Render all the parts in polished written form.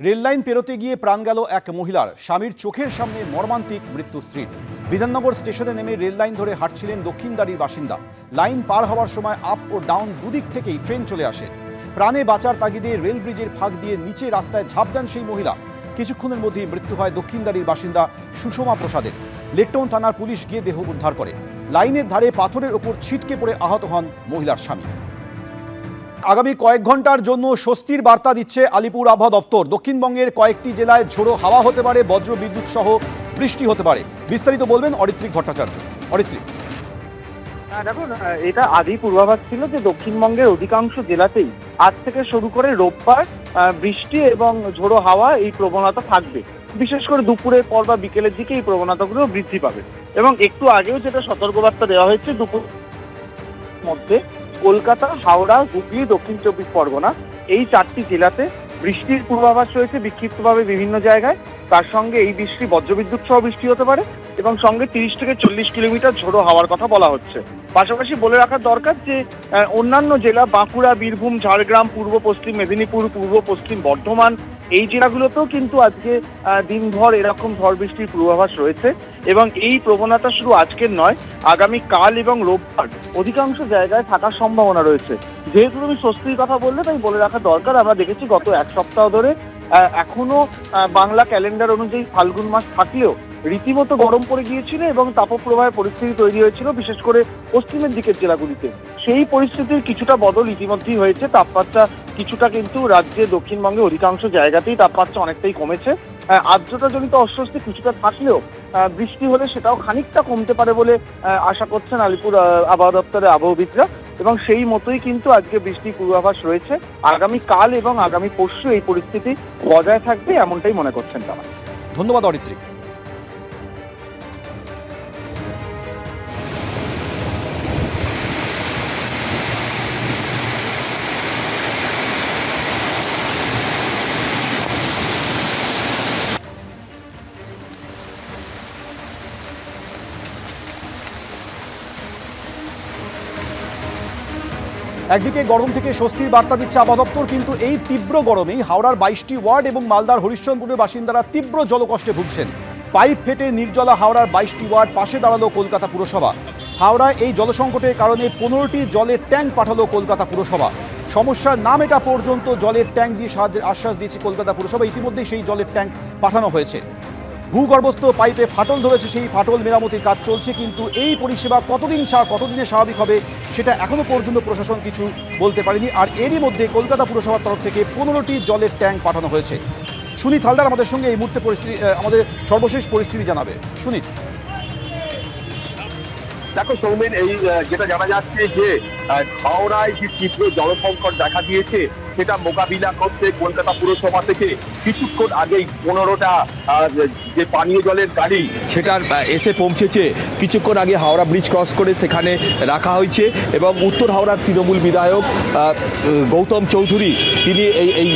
Rail line পেরোতে গিয়ে প্রাণ গেল এক মহিলার, স্বামীর চোখের সামনে মর্মান্তিক মৃত্যু স্ত্রীর। বিধাননগর স্টেশনে নেমে রেললাইন ধরে হাঁটছিলেন দক্ষিণদাড়ির বাসিন্দা। লাইন পার হওয়ার সময় আপ ও ডাউন দুদিক থেকেই ট্রেন চলে আসে। প্রাণে বাঁচার তাগিদে রেল ব্রিজের ফাঁক দিয়ে নিচে রাস্তায় ঝাঁপ দেন সেই মহিলা। কিছুক্ষণের মধ্যেই মৃত্যু হয় দক্ষিণদাড়ির বাসিন্দা সুষমা প্রসাদের। লেকটাউন থানার পুলিশ গিয়ে দেহ উদ্ধার করে। লাইনের ধারে পাথরের ওপর ছিটকে পড়ে আহত হন মহিলার স্বামী। আগামী কয়েক ঘন্টার জন্য স্বস্তির বার্তা দিচ্ছে আলিপুর আবহাওয়া দপ্তর। দক্ষিণবঙ্গের কয়েকটি জেলায় ঝোড়ো হাওয়া হতে পারে, বজ্র বিদ্যুৎ সহ বৃষ্টি হতে পারে। বিস্তারিত বলবেন অরিত্রিক ভট্টাচার্য। অরিত্রিক, দেখুন, এটা আগেই পূর্বাভাস ছিল যে দক্ষিণবঙ্গের অধিকাংশ জেলাতেই আজ থেকে শুরু করে রোববার বৃষ্টি এবং ঝোড়ো হাওয়া এই প্রবণতা থাকবে। বিশেষ করে দুপুরের পর বা বিকেলের দিকে এই প্রবণতাগুলো বৃদ্ধি পাবে। এবং একটু আগেও যেটা সতর্কবার্তা দেওয়া হয়েছে, দুপুর মধ্যে কলকাতা, হাওড়া, হুগলি, দক্ষিণ চব্বিশ পরগনা এই চারটি জেলাতে বৃষ্টির পূর্বাভাস রয়েছে বিক্ষিপ্তভাবে বিভিন্ন জায়গায়। তার সঙ্গে এই বৃষ্টি বজ্রবিদ্যুৎ সহ বৃষ্টি হতে পারে এবং সঙ্গে 30 থেকে 40 কিলোমিটার ঝোড়ো হাওয়ার কথা বলা হচ্ছে। পাশাপাশি বলে রাখা দরকার যে অন্যান্য জেলা বাঁকুড়া, বীরভূম, ঝাড়গ্রাম, পূর্ব পশ্চিম মেদিনীপুর, পূর্ব পশ্চিম বর্ধমান এই জেলাগুলোতেও কিন্তু আজকে দিনভর এরকম ঝড় বৃষ্টির পূর্বাভাস রয়েছে। এবং এই প্রবণতা শুধু আজকের নয়, আগামী কাল এবং রোববার অধিকাংশ জায়গায় থাকার সম্ভাবনা রয়েছে। যেহেতু তুমি স্বস্তির কথা বললে, তাই বলে রাখা দরকার, আমরা দেখেছি গত এক সপ্তাহ ধরে এখনো বাংলা ক্যালেন্ডার অনুযায়ী ফাল্গুন মাস থাকলেও রীতিমতো গরম পড়ে গিয়েছিল এবং তাপপ্রবাহের পরিস্থিতি তৈরি হয়েছিল বিশেষ করে পশ্চিমের দিকের জেলাগুলিতে। সেই পরিস্থিতির কিছুটা বদল ইতিমধ্যেই হয়েছে। তাপমাত্রা কিছুটা কিন্তু রাজ্যে দক্ষিণবঙ্গে অধিকাংশ জায়গাতেই তাপমাত্রা অনেকটাই কমেছে। আর্দ্রতাজনিত অস্বস্তি কিছুটা থাকলেও বৃষ্টি হলে সেটাও খানিকটা কমতে পারে বলে আশা করছেন আলিপুর আবহাওয়া দপ্তরের আবহবিদরা। এবং সেই মতোই কিন্তু আজকে বৃষ্টির পূর্বাভাস রয়েছে। আগামী কাল এবং আগামী পরশু এই পরিস্থিতি বজায় থাকবে এমনটাই মনে করছেন তারা। ধন্যবাদ অরিত্রিক। একদিকে গরম থেকে স্বস্তির বার্তা দিচ্ছে আবহাওয়া দপ্তর, কিন্তু এই তীব্র গরমেই হাওড়ার 22টি ওয়ার্ড এবং মালদার হরিশ্চন্দ্রপুরের বাসিন্দারা তীব্র জলকষ্টে ভুগছেন। পাইপ ফেটে নির্জলা হাওড়ার 22টি ওয়ার্ড, পাশে দাঁড়ালো কলকাতা পুরসভা। হাওড়ায় এই জলসংকটের কারণে 15টি জলের ট্যাঙ্ক পাঠালো কলকাতা পুরসভা। সমস্যার না মেটা পর্যন্ত জলের ট্যাঙ্ক দিয়ে সাহায্যের আশ্বাস দিয়েছে কলকাতা পুরসভা। ইতিমধ্যেই সেই জলের ট্যাঙ্ক পাঠানো হয়েছে। ভূগর্ভস্থ পাইপে ফাটল ধরেছে, সেই ফাটল মেরামতির কাজ চলছে, কিন্তু এই পরিষেবা কতদিনে স্বাভাবিক হবে সেটা এখনো পর্যন্ত প্রশাসন কিছু বলতে পারেনি। আর এরই মধ্যে কলকাতা পুরসভার তরফ থেকে 15টি জলের ট্যাঙ্ক পাঠানো হয়েছে। সুনীত হালদার আমাদের সঙ্গে এই মুহূর্তে আমাদের সর্বশেষ পরিস্থিতি জানাবে। সুনীত, দেখো সৌমেন, এই যেটা জানা যাচ্ছে যে হাওড়ায় যে তীব্র জলসংকট দেখা দিয়েছে সেটা মোকাবিলা করতে কলকাতা পুরসভা থেকে কিছুক্ষণ আগেই 15টা যে পানীয় জলের গাড়ি সেটা এসে পৌঁছেছে। কিছুক্ষণ আগে হাওড়া ব্রিজ ক্রস করে সেখানে রাখা হয়েছে এবং উত্তর হাওড়ার তৃণমূল বিধায়ক গৌতম চৌধুরী তিনি এই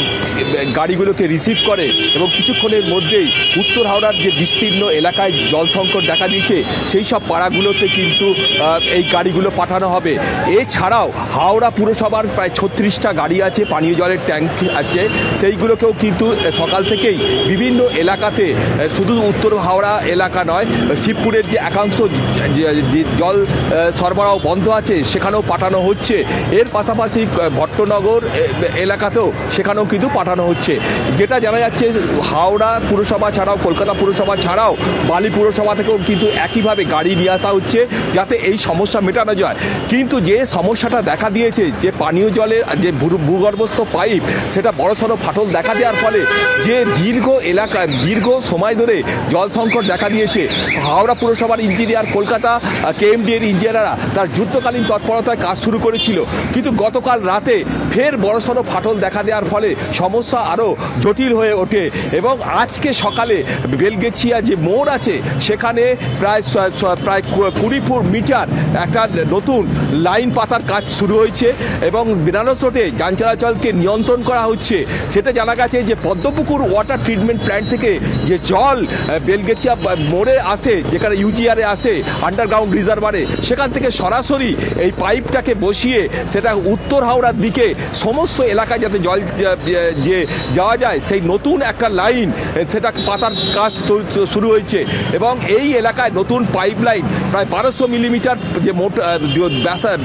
গাড়িগুলোকে রিসিভ করে এবং কিছুক্ষণের মধ্যেই উত্তর হাওড়ার যে বিস্তীর্ণ এলাকায় জল সংকট দেখা দিয়েছে সেই সব পাড়াগুলোতে কিন্তু এই গাড়িগুলো পাঠানো হবে। এছাড়াও হাওড়া পুরসভার প্রায় 36টা গাড়ি আছে, পানীয় জলের ট্যাঙ্ক আছে, সেইগুলোকেও কিন্তু সকাল থেকেই বিভিন্ন এলাকাতে, শুধু উত্তর হাওড়া এলাকা নয়, শিবপুরের যে একাংশ জল সরবরাহ বন্ধ আছে সেখানেও পাঠানো হচ্ছে। এর পাশাপাশি ভট্টনগর এলাকাতেও সেখানেও কিন্তু পাঠানো হচ্ছে। যেটা জানা যাচ্ছে হাওড়া পুরসভা ছাড়াও কলকাতা পুরসভা ছাড়াও বালি পুরসভা থেকেও কিন্তু একইভাবে গাড়ি নিয়ে আসা হচ্ছে যাতে এই সমস্যা মেটানো যায়। কিন্তু যে সমস্যাটা দেখা দিয়েছে, যে পানীয় জলের যে ভূগর্ভস্থ পাইপ সেটা বড়সড় ফাটল দেখা দেওয়ার ফলে যে দীর্ঘ সময় ধরে জল সংকট দেখা দিয়েছে, হাওড়া পুরসভার ইঞ্জিনিয়ার, কলকাতা কেএমডি এর ইঞ্জিনিয়াররা তার যুদ্ধকালীন তৎপরতায় কাজ শুরু করেছিল, কিন্তু গতকাল রাতে ফের বড়সড় ফাটল দেখা দেওয়ার ফলে সমস্যা আরও জটিল হয়ে ওঠে। এবং আজকে সকালে বেলগেছিয়া যে মোড় আছে সেখানে প্রায় 20 মিটার একটা নতুন লাইন পাতার কাজ শুরু হয়েছে এবং বেনারস রোডে যান চলাচলকে নিয়ন্ত্রণ করা হচ্ছে। সেটা জানা গেছে যে পদ্মপুকুর ওয়াটার ট্রিটমেন্ট প্ল্যান্ট থেকে যে জল বেলগেছিয়া মোড়ে আসে, যেখানে ইউজিআরে আসে আন্ডারগ্রাউন্ড রিজার্ভারে, সেখান থেকে সরাসরি এই পাইপটাকে বসিয়ে সেটা উত্তর হাওড়ার দিকে সমস্ত এলাকায় যাতে জল যে যাওয়া যায় সেই নতুন একটা লাইন সেটা পাতার কাজ শুরু হয়েছে। এবং এই এলাকায় নতুন পাইপ লাইন প্রায় 1200 মিলিমিটার যে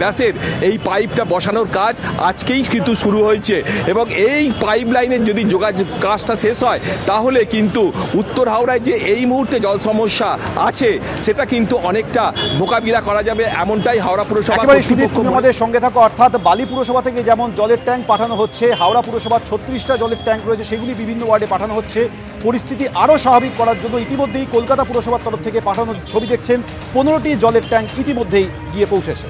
ব্যাসের এই পাইপটা বসানোর কাজ আজকেই কিন্তু শুরু হয়েছে। এবং এই পাইপ লাইনের যদি যোগাযোগ কাজটা শেষ হয় তাহলে কিন্তু উত্তর হাওড়ায় যে এই মুহূর্তে জল সমস্যা আছে সেটা কিন্তু অনেকটা মোকাবিলা করা যাবে, এমনটাই হাওড়া পুরসভা একেবারে সুদীপ, কর্তৃপক্ষ তুমি আমাদের সঙ্গে থাকো। অর্থাৎ বালি পুরসভা থেকে যেমন জলের ট্যাঙ্ক পাঠানো হচ্ছে, হাওড়া পুরসভার 36টা জলের ট্যাঙ্ক রয়েছে, সেগুলি বিভিন্ন ওয়ার্ডে পাঠানো হচ্ছে। পরিস্থিতি আরও স্বাভাবিক করার জন্য ইতিমধ্যেই কলকাতা পুরসভার তরফ থেকে পাঠানো ছবি দেখছেন, 15টি জলের ট্যাঙ্ক ইতিমধ্যেই গিয়ে পৌঁছেছে।